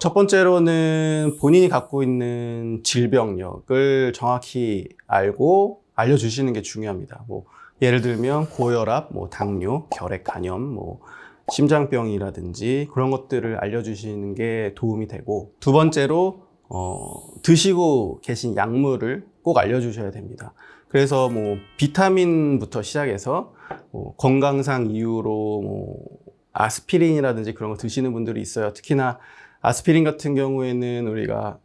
첫 번째로는 본인이 갖고 있는 질병력을 정확히 알고 알려주시는 게 중요합니다. 예를 들면 고혈압, 당뇨, 결핵 간염, 심장병이라든지 그런 것들을 알려주시는 게 도움이 되고, 두 번째로 드시고 계신 약물을 꼭 알려주셔야 됩니다. 그래서 비타민부터 시작해서 건강상 이유로 아스피린이라든지 그런 거 드시는 분들이 있어요. 특히나 아스피린 같은 경우에는 우리가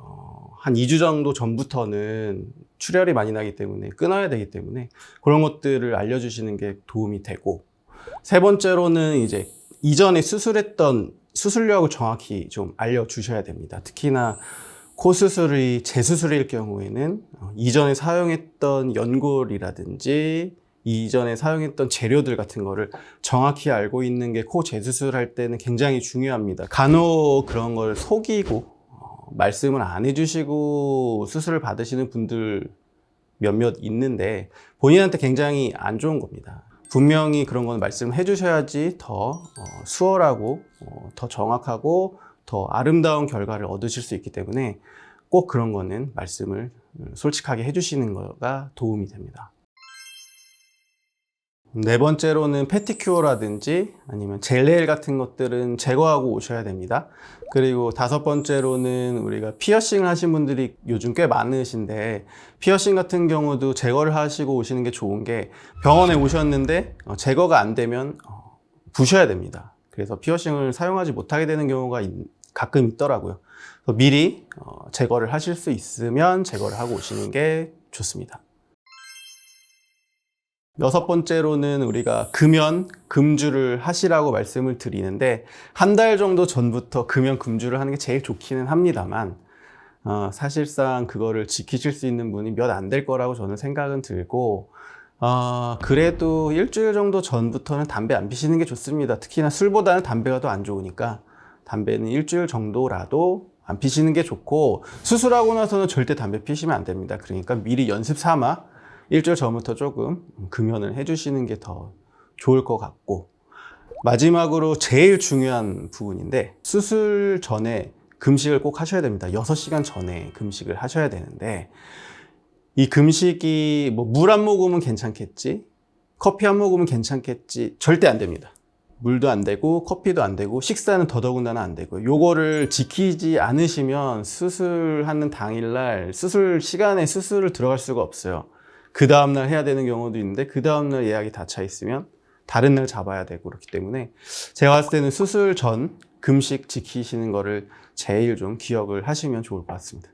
한 2주 정도 전부터는 출혈이 많이 나기 때문에 끊어야 되기 때문에 그런 것들을 알려주시는 게 도움이 되고, 세 번째로는 이제 이전에 수술했던 수술력을 정확히 좀 알려주셔야 됩니다. 특히나 코 수술이 재수술일 경우에는 이전에 사용했던 연골이라든지 이전에 사용했던 재료들 같은 거를 정확히 알고 있는 게 코 재수술할 때는 굉장히 중요합니다. 간혹 그런 걸 속이고 말씀을 안 해주시고 수술을 받으시는 분들 몇몇 있는데 본인한테 굉장히 안 좋은 겁니다. 분명히 그런 건 말씀을 해주셔야지 더 수월하고 더 정확하고 더 아름다운 결과를 얻으실 수 있기 때문에 꼭 그런 거는 말씀을 솔직하게 해주시는 거가 도움이 됩니다. 네 번째로는 패티큐어라든지 아니면 젤네일 같은 것들은 제거하고 오셔야 됩니다. 그리고 다섯 번째로는 우리가 피어싱을 하신 분들이 요즘 꽤 많으신데, 피어싱 같은 경우도 제거를 하시고 오시는 게 좋은 게, 병원에 오셨는데 제거가 안 되면 부셔야 됩니다. 그래서 피어싱을 사용하지 못하게 되는 경우가 가끔 있더라고요. 그래서 미리 제거를 하실 수 있으면 제거를 하고 오시는 게 좋습니다. 여섯 번째로는 우리가 금연, 금주를 하시라고 말씀을 드리는데, 한 달 정도 전부터 금연, 금주를 하는 게 제일 좋기는 합니다만 사실상 그거를 지키실 수 있는 분이 몇 안 될 거라고 저는 생각은 들고, 그래도 일주일 정도 전부터는 담배 안 피시는 게 좋습니다. 특히나 술보다는 담배가 더 안 좋으니까 담배는 일주일 정도라도 안 피시는 게 좋고, 수술하고 나서는 절대 담배 피시면 안 됩니다. 그러니까 미리 연습 삼아 일주일 전부터 조금 금연을 해주시는 게 더 좋을 것 같고, 마지막으로 제일 중요한 부분인데, 수술 전에 금식을 꼭 하셔야 됩니다. 6시간 전에 금식을 하셔야 되는데, 이 금식이 물 한 모금은 괜찮겠지, 커피 한 모금은 괜찮겠지, 절대 안 됩니다. 물도 안 되고 커피도 안 되고 식사는 더더군다나 안 되고, 요거를 지키지 않으시면 수술하는 당일날 수술 시간에 수술을 들어갈 수가 없어요. 그 다음날 해야 되는 경우도 있는데 그 다음날 예약이 다 차 있으면 다른 날 잡아야 되고, 그렇기 때문에 제가 봤을 때는 수술 전 금식 지키시는 거를 제일 좀 기억을 하시면 좋을 것 같습니다.